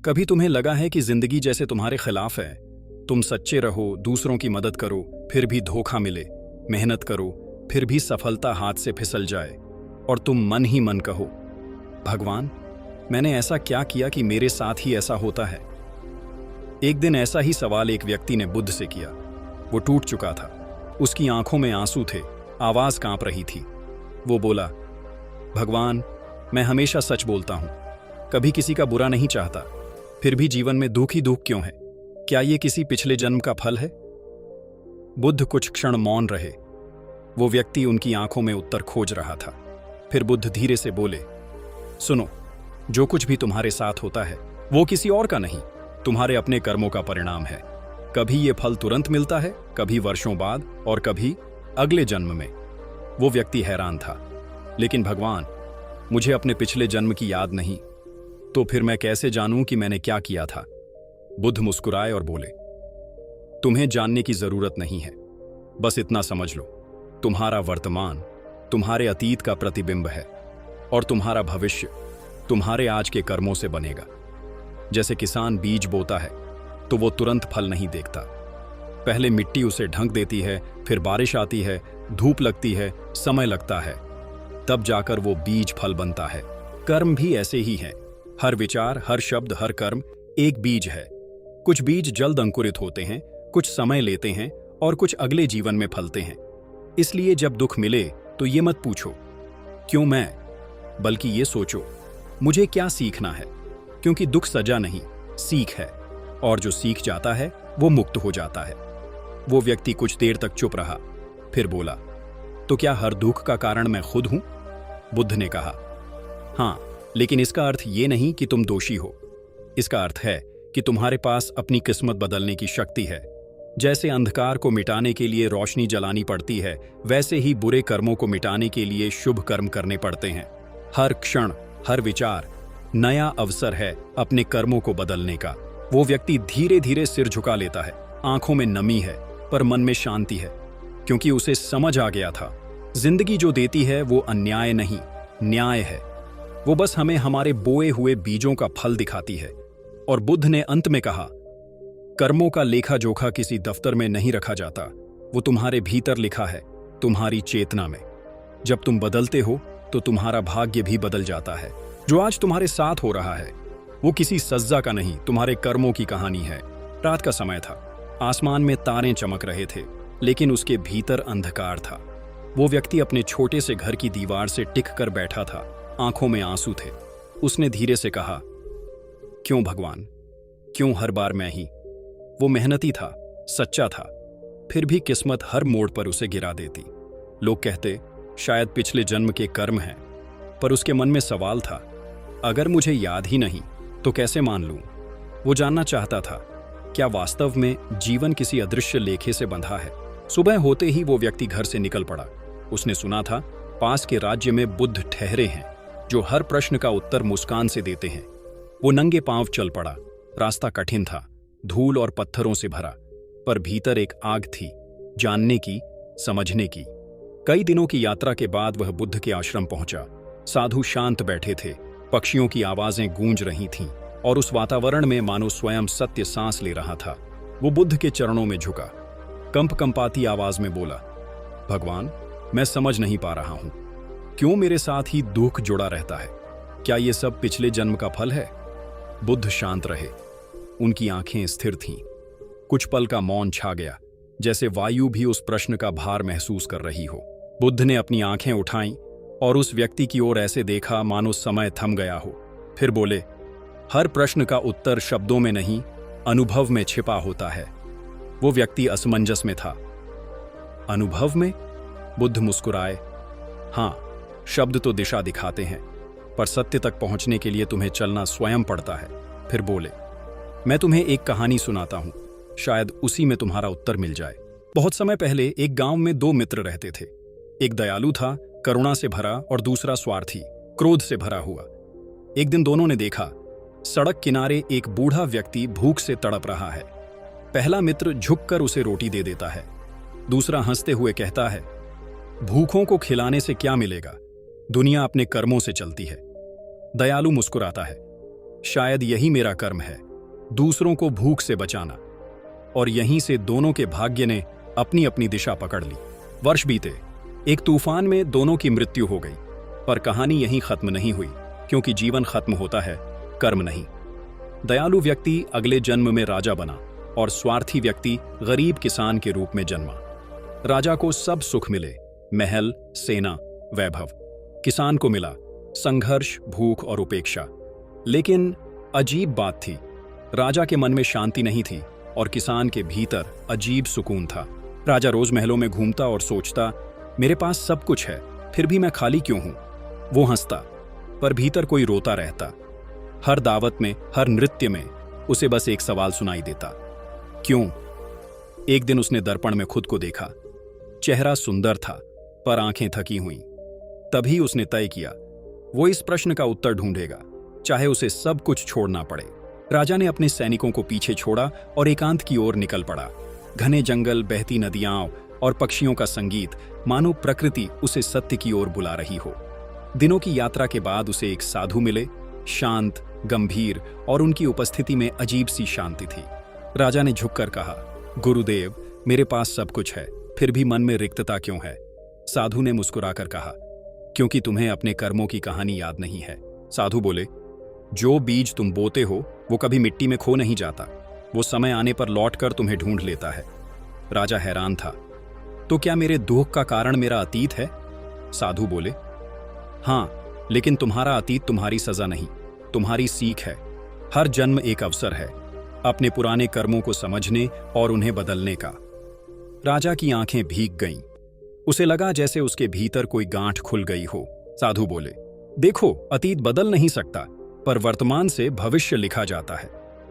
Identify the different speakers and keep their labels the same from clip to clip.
Speaker 1: कभी तुम्हें लगा है कि जिंदगी जैसे तुम्हारे खिलाफ है? तुम सच्चे रहो, दूसरों की मदद करो, फिर भी धोखा मिले, मेहनत करो, फिर भी सफलता हाथ से फिसल जाए, और तुम मन ही मन कहो, भगवान, मैंने ऐसा क्या किया कि मेरे साथ ही ऐसा होता है? एक दिन ऐसा ही सवाल एक व्यक्ति ने बुद्ध से किया। वो टूट चुका था, उसकी आंखों में आंसू थे, आवाज कांप रही थी। वो बोला, भगवान, मैं हमेशा सच बोलता हूं, कभी किसी का बुरा नहीं चाहता, फिर भी जीवन में दुख ही दुख क्यों है? क्या ये किसी पिछले जन्म का फल है? बुद्ध कुछ क्षण मौन रहे। वो व्यक्ति उनकी आंखों में उत्तर खोज रहा था। फिर बुद्ध धीरे से बोले, सुनो, जो कुछ भी तुम्हारे साथ होता है वो किसी और का नहीं, तुम्हारे अपने कर्मों का परिणाम है। कभी ये फल तुरंत मिलता है, कभी वर्षों बाद, और कभी अगले जन्म में। वो व्यक्ति हैरान था, लेकिन भगवान, मुझे अपने पिछले जन्म की याद नहीं, तो फिर मैं कैसे जानूं कि मैंने क्या किया था? बुद्ध मुस्कुराए और बोले, तुम्हें जानने की जरूरत नहीं है, बस इतना समझ लो, तुम्हारा वर्तमान तुम्हारे अतीत का प्रतिबिंब है, और तुम्हारा भविष्य तुम्हारे आज के कर्मों से बनेगा। जैसे किसान बीज बोता है तो वो तुरंत फल नहीं देखता, पहले मिट्टी उसे ढंक देती है, फिर बारिश आती है, धूप लगती है, समय लगता है, तब जाकर वो बीज फल बनता है। कर्म भी ऐसे ही है, हर विचार, हर शब्द, हर कर्म एक बीज है। कुछ बीज जल्द अंकुरित होते हैं, कुछ समय लेते हैं, और कुछ अगले जीवन में फलते हैं। इसलिए जब दुख मिले तो ये मत पूछो क्यों मैं, बल्कि ये सोचो मुझे क्या सीखना है, क्योंकि दुख सजा नहीं, सीख है, और जो सीख जाता है वो मुक्त हो जाता है। वो व्यक्ति कुछ देर तक चुप रहा, फिर बोला, तो क्या हर दुख का कारण मैं खुद हूं? बुद्ध ने कहा, हां, लेकिन इसका अर्थ ये नहीं कि तुम दोषी हो। इसका अर्थ है कि तुम्हारे पास अपनी किस्मत बदलने की शक्ति है। जैसे अंधकार को मिटाने के लिए रोशनी जलानी पड़ती है, वैसे ही बुरे कर्मों को मिटाने के लिए शुभ कर्म करने पड़ते हैं। हर क्षण, हर विचार नया अवसर है अपने कर्मों को बदलने का। वो व्यक्ति धीरे धीरे सिर झुका लेता है, आंखों में नमी है पर मन में शांति है, क्योंकि उसे समझ आ गया था, जिंदगी जो देती है वो अन्याय नहीं, न्याय है। वो बस हमें हमारे बोए हुए बीजों का फल दिखाती है। और बुद्ध ने अंत में कहा, कर्मों का लेखा जोखा किसी दफ्तर में नहीं रखा जाता, वो तुम्हारे भीतर लिखा है, तुम्हारी चेतना में। जब तुम बदलते हो तो तुम्हारा भाग्य भी बदल जाता है। जो आज तुम्हारे साथ हो रहा है वो किसी सज्जा का नहीं, तुम्हारे कर्मों की कहानी है। रात का समय था, आसमान में तारे चमक रहे थे, लेकिन उसके भीतर अंधकार था। वो व्यक्ति अपने छोटे से घर की दीवार से टिक कर बैठा था, आंखों में आंसू थे। उसने धीरे से कहा, क्यों भगवान, क्यों हर बार मैं ही? वो मेहनती था, सच्चा था, फिर भी किस्मत हर मोड़ पर उसे गिरा देती। लोग कहते शायद पिछले जन्म के कर्म हैं, पर उसके मन में सवाल था, अगर मुझे याद ही नहीं तो कैसे मान लूं? वो जानना चाहता था, क्या वास्तव में जीवन किसी अदृश्य लेखे से बंधा है? सुबह होते ही वो व्यक्ति घर से निकल पड़ा। उसने सुना था पास के राज्य में बुद्ध ठहरे हैं जो हर प्रश्न का उत्तर मुस्कान से देते हैं। वो नंगे पांव चल पड़ा। रास्ता कठिन था, धूल और पत्थरों से भरा, पर भीतर एक आग थी, जानने की, समझने की। कई दिनों की यात्रा के बाद वह बुद्ध के आश्रम पहुंचा। साधु शांत बैठे थे, पक्षियों की आवाजें गूंज रही थीं, और उस वातावरण में मानो स्वयं सत्य सांस ले रहा था। वो बुद्ध के चरणों में झुका, कंपाती आवाज में बोला, भगवान, मैं समझ नहीं पा रहा हूं, क्यों मेरे साथ ही दुख जुड़ा रहता है? क्या ये सब पिछले जन्म का फल है? बुद्ध शांत रहे, उनकी आंखें स्थिर थीं। कुछ पल का मौन छा गया, जैसे वायु भी उस प्रश्न का भार महसूस कर रही हो। बुद्ध ने अपनी आंखें उठाईं और उस व्यक्ति की ओर ऐसे देखा मानो समय थम गया हो। फिर बोले, हर प्रश्न का उत्तर शब्दों में नहीं, अनुभव में छिपा होता है। वो व्यक्ति असमंजस में था। अनुभव में? बुद्ध मुस्कुराए, हां, शब्द तो दिशा दिखाते हैं, पर सत्य तक पहुंचने के लिए तुम्हें चलना स्वयं पड़ता है। फिर बोले, मैं तुम्हें एक कहानी सुनाता हूं, शायद उसी में तुम्हारा उत्तर मिल जाए। बहुत समय पहले एक गांव में दो मित्र रहते थे। एक दयालु था, करुणा से भरा, और दूसरा स्वार्थी, क्रोध से भरा हुआ। एक दिन दोनों ने देखा, सड़क किनारे एक बूढ़ा व्यक्ति भूख से तड़प रहा है। पहला मित्र झुककर उसे रोटी दे देता है, दूसरा हंसते हुए कहता है, भूखों को खिलाने से क्या मिलेगा, दुनिया अपने कर्मों से चलती है। दयालु मुस्कुराता है, शायद यही मेरा कर्म है, दूसरों को भूख से बचाना। और यहीं से दोनों के भाग्य ने अपनी अपनी दिशा पकड़ ली। वर्ष बीते, एक तूफान में दोनों की मृत्यु हो गई। पर कहानी यहीं खत्म नहीं हुई, क्योंकि जीवन खत्म होता है, कर्म नहीं। दयालु व्यक्ति अगले जन्म में राजा बना और स्वार्थी व्यक्ति गरीब किसान के रूप में जन्मा। राजा को सब सुख मिले, महल, सेना, वैभव। किसान को मिला संघर्ष, भूख और उपेक्षा। लेकिन अजीब बात थी, राजा के मन में शांति नहीं थी और किसान के भीतर अजीब सुकून था। राजा रोज महलों में घूमता और सोचता, मेरे पास सब कुछ है, फिर भी मैं खाली क्यों हूं? वो हंसता, पर भीतर कोई रोता रहता। हर दावत में, हर नृत्य में उसे बस एक सवाल सुनाई देता, क्यों? एक दिन उसने दर्पण में खुद को देखा। चेहरा सुंदर था, पर आंखें थकी हुईं। तभी उसने तय किया, वो इस प्रश्न का उत्तर ढूंढेगा, चाहे उसे सब कुछ छोड़ना पड़े। राजा ने अपने सैनिकों को पीछे छोड़ा और एकांत की ओर निकल पड़ा। घने जंगल, बहती नदियां और पक्षियों का संगीत, मानो प्रकृति उसे सत्य की ओर बुला रही हो। दिनों की यात्रा के बाद उसे एक साधु मिले, शांत, गंभीर, और उनकी उपस्थिति में अजीब सी शांति थी। राजा ने झुककर कहा, गुरुदेव, मेरे पास सब कुछ है, फिर भी मन में रिक्तता क्यों है? साधु ने मुस्कुराकर कहा, क्योंकि तुम्हें अपने कर्मों की कहानी याद नहीं है। साधु बोले, जो बीज तुम बोते हो वो कभी मिट्टी में खो नहीं जाता, वो समय आने पर लौटकर तुम्हें ढूंढ लेता है। राजा हैरान था, तो क्या मेरे दुख का कारण मेरा अतीत है? साधु बोले, हां, लेकिन तुम्हारा अतीत तुम्हारी सजा नहीं, तुम्हारी सीख है। हर जन्म एक अवसर है अपने पुराने कर्मों को समझने और उन्हें बदलने का। राजा की आंखें भीग गईं। उसे लगा जैसे उसके भीतर कोई गांठ खुल गई हो। साधु बोले, देखो, अतीत बदल नहीं सकता, पर वर्तमान से भविष्य लिखा जाता है।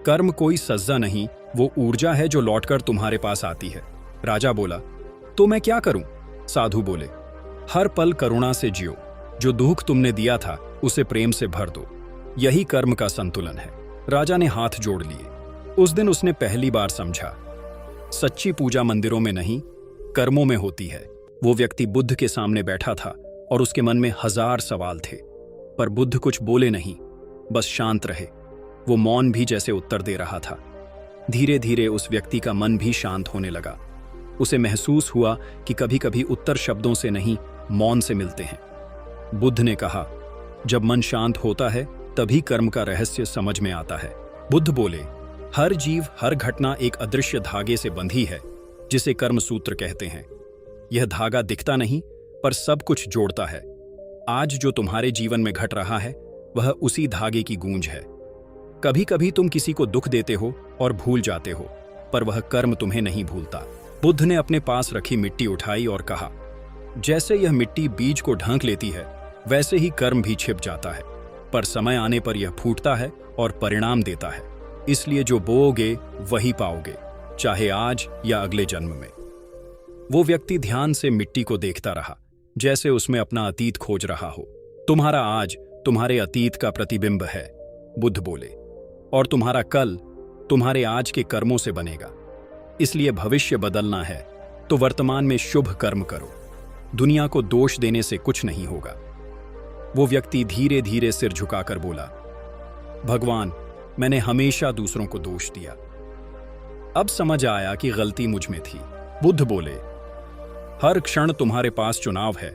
Speaker 1: कर्म कोई सज्जा नहीं, वो ऊर्जा है जो लौटकर तुम्हारे पास आती है। राजा बोला, तो मैं क्या करूं? साधु बोले, हर पल करुणा से जियो, जो दुख तुमने दिया था उसे प्रेम से भर दो, यही कर्म का संतुलन है। राजा ने हाथ जोड़ लिए। उस दिन उसने पहली बार समझा, सच्ची पूजा मंदिरों में नहीं, कर्मों में होती है। वो व्यक्ति बुद्ध के सामने बैठा था और उसके मन में 1000 सवाल थे, पर बुद्ध कुछ बोले नहीं, बस शांत रहे। वो मौन भी जैसे उत्तर दे रहा था। धीरे धीरे उस व्यक्ति का मन भी शांत होने लगा। उसे महसूस हुआ कि कभी कभी उत्तर शब्दों से नहीं, मौन से मिलते हैं। बुद्ध ने कहा, जब मन शांत होता है तभी कर्म का रहस्य समझ में आता है। बुद्ध बोले, हर जीव, हर घटना एक अदृश्य धागे से बंधी है, जिसे कर्म सूत्र कहते हैं। यह धागा दिखता नहीं, पर सब कुछ जोड़ता है। आज जो तुम्हारे जीवन में घट रहा है वह उसी धागे की गूंज है। कभी कभी तुम किसी को दुख देते हो और भूल जाते हो, पर वह कर्म तुम्हें नहीं भूलता। बुद्ध ने अपने पास रखी मिट्टी उठाई और कहा, जैसे यह मिट्टी बीज को ढांक लेती है, वैसे ही कर्म भी छिप जाता है, पर समय आने पर यह फूटता है और परिणाम देता है। इसलिए जो बोओगे वही पाओगे, चाहे आज या अगले जन्म में। वो व्यक्ति ध्यान से मिट्टी को देखता रहा, जैसे उसमें अपना अतीत खोज रहा हो। तुम्हारा आज तुम्हारे अतीत का प्रतिबिंब है, बुद्ध बोले, और तुम्हारा कल तुम्हारे आज के कर्मों से बनेगा। इसलिए भविष्य बदलना है तो वर्तमान में शुभ कर्म करो। दुनिया को दोष देने से कुछ नहीं होगा। वो व्यक्ति धीरे धीरे सिर झुकाकर बोला, भगवान, मैंने हमेशा दूसरों को दोष दिया। अब समझ आया कि गलती मुझ में थी। बुद्ध बोले, हर क्षण तुम्हारे पास चुनाव है,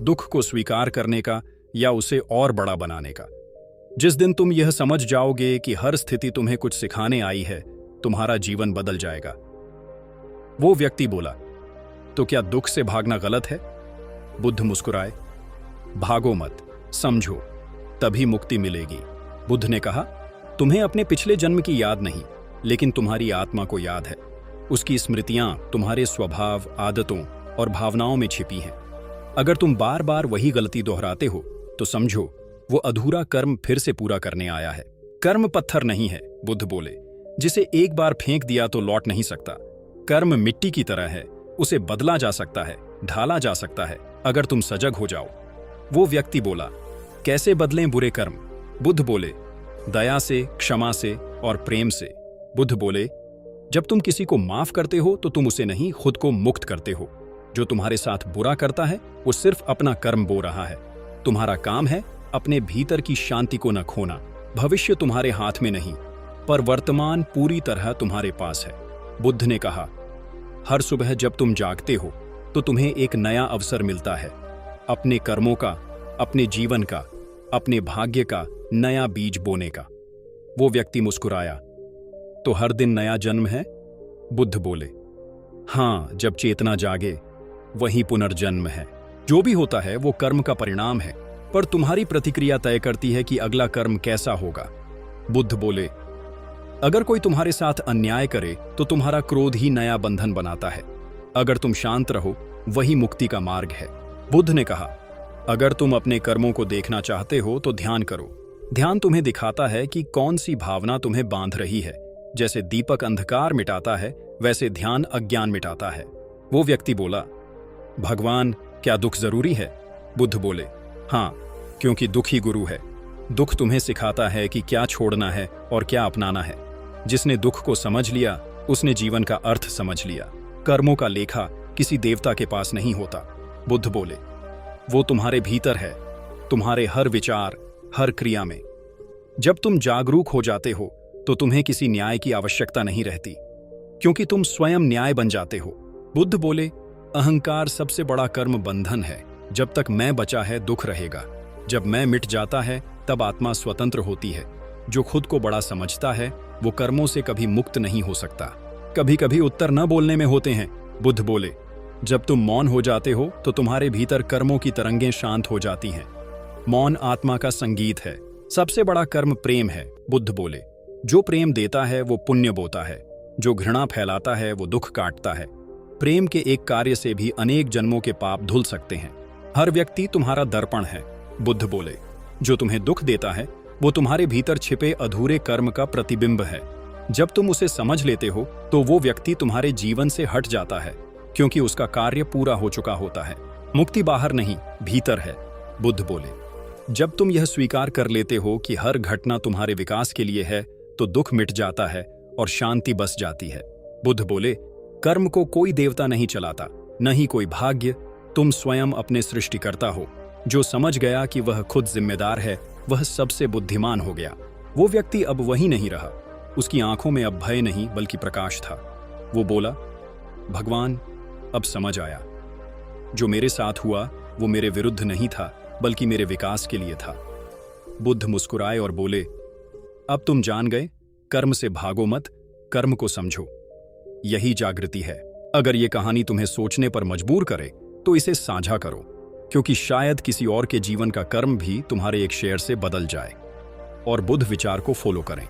Speaker 1: दुख को स्वीकार करने का या उसे और बड़ा बनाने का। जिस दिन तुम यह समझ जाओगे कि हर स्थिति तुम्हें कुछ सिखाने आई है, तुम्हारा जीवन बदल जाएगा। वो व्यक्ति बोला, तो क्या दुख से भागना गलत है? बुद्ध मुस्कुराए, भागो मत, समझो, तभी मुक्ति मिलेगी। बुद्ध ने कहा, तुम्हें अपने पिछले जन्म की याद नहीं, लेकिन तुम्हारी आत्मा को याद है। उसकी स्मृतियां तुम्हारे स्वभाव, आदतों और भावनाओं में छिपी हैं। अगर तुम बार बार वही गलती दोहराते हो तो समझो वो अधूरा कर्म फिर से पूरा करने आया है। कर्म पत्थर नहीं है, बुद्ध बोले, जिसे एक बार फेंक दिया तो लौट नहीं सकता। कर्म मिट्टी की तरह है, उसे बदला जा सकता है, ढाला जा सकता है, अगर तुम सजग हो जाओ। वो व्यक्ति बोला, कैसे बदलें बुरे कर्म? बुद्ध बोले, दया से, क्षमा से और प्रेम से। बुद्ध बोले, जब तुम किसी को माफ करते हो तो तुम उसे नहीं, खुद को मुक्त करते हो। जो तुम्हारे साथ बुरा करता है वो सिर्फ अपना कर्म बो रहा है। तुम्हारा काम है अपने भीतर की शांति को न खोना, भविष्य तुम्हारे हाथ में नहीं, पर वर्तमान पूरी तरह तुम्हारे पास है। बुद्ध ने कहा, हर सुबह जब तुम जागते हो तो तुम्हें एक नया अवसर मिलता है, अपने कर्मों का, अपने जीवन का, अपने भाग्य का नया बीज बोने का। वो व्यक्ति मुस्कुराया, तो हर दिन नया जन्म है? बुद्ध बोले, हाँ, जब चेतना जागे वही पुनर्जन्म है। जो भी होता है वो कर्म का परिणाम है, पर तुम्हारी प्रतिक्रिया तय करती है कि अगला कर्म कैसा होगा। बुद्ध बोले, अगर कोई तुम्हारे साथ अन्याय करे तो तुम्हारा क्रोध ही नया बंधन बनाता है। अगर तुम शांत रहो वही मुक्ति का मार्ग है। बुद्ध ने कहा, अगर तुम अपने कर्मों को देखना चाहते हो तो ध्यान करो। ध्यान तुम्हें दिखाता है कि कौन सी भावना तुम्हें बांध रही है। जैसे दीपक अंधकार मिटाता है, वैसे ध्यान अज्ञान मिटाता है। वो व्यक्ति बोला, भगवान, क्या दुख जरूरी है? बुद्ध बोले, हाँ, क्योंकि दुख ही गुरु है। दुख तुम्हें सिखाता है कि क्या छोड़ना है और क्या अपनाना है। जिसने दुख को समझ लिया उसने जीवन का अर्थ समझ लिया। कर्मों का लेखा किसी देवता के पास नहीं होता। बुद्ध बोले, वो तुम्हारे भीतर है, तुम्हारे हर विचार, हर क्रिया में। जब तुम जागरूक हो जाते हो तो तुम्हें किसी न्याय की आवश्यकता नहीं रहती, क्योंकि तुम स्वयं न्याय बन जाते हो। बुद्ध बोले, अहंकार सबसे बड़ा कर्म बंधन है। जब तक मैं बचा है दुख रहेगा। जब मैं मिट जाता है तब आत्मा स्वतंत्र होती है। जो खुद को बड़ा समझता है वो कर्मों से कभी मुक्त नहीं हो सकता। कभी कभी उत्तर न बोलने में होते हैं। बुद्ध बोले, जब तुम मौन हो जाते हो तो तुम्हारे भीतर कर्मों की तरंगें शांत हो जाती हैं। मौन आत्मा का संगीत है। सबसे बड़ा कर्म प्रेम है। बुद्ध बोले, जो प्रेम देता है वो पुण्य बोता है, जो घृणा फैलाता है वो दुख काटता है। प्रेम के एक कार्य से भी अनेक जन्मों के पाप धुल सकते हैं। हर व्यक्ति तुम्हारा दर्पण है। बुद्ध बोले, जो तुम्हें दुख देता है वो तुम्हारे भीतर छिपे अधूरे कर्म का प्रतिबिंब है। जब तुम उसे समझ लेते हो तो वो व्यक्ति तुम्हारे जीवन से हट जाता है, क्योंकि उसका कार्य पूरा हो चुका होता है। मुक्ति बाहर नहीं, भीतर है। बुद्ध बोले, जब तुम यह स्वीकार कर लेते हो कि हर घटना तुम्हारे विकास के लिए है तो दुख मिट जाता है और शांति बस जाती है। बुद्ध बोले, कर्म को कोई देवता नहीं चलाता, न ही कोई भाग्य। तुम स्वयं अपने सृष्टिकर्ता हो। जो समझ गया कि वह खुद जिम्मेदार है वह सबसे बुद्धिमान हो गया। वो व्यक्ति अब वही नहीं रहा। उसकी आंखों में अब भय नहीं बल्कि प्रकाश था। वो बोला, भगवान, अब समझ आया। जो मेरे साथ हुआ वो मेरे विरुद्ध नहीं था बल्कि मेरे विकास के लिए था। बुद्ध मुस्कुराए और बोले, अब तुम जान गए, कर्म से भागो मत, कर्म को समझो। यही जागृति है। अगर ये कहानी तुम्हें सोचने पर मजबूर करे तो इसे साझा करो, क्योंकि शायद किसी और के जीवन का कर्म भी तुम्हारे एक शेयर से बदल जाए। और बुद्ध विचार को फॉलो करें।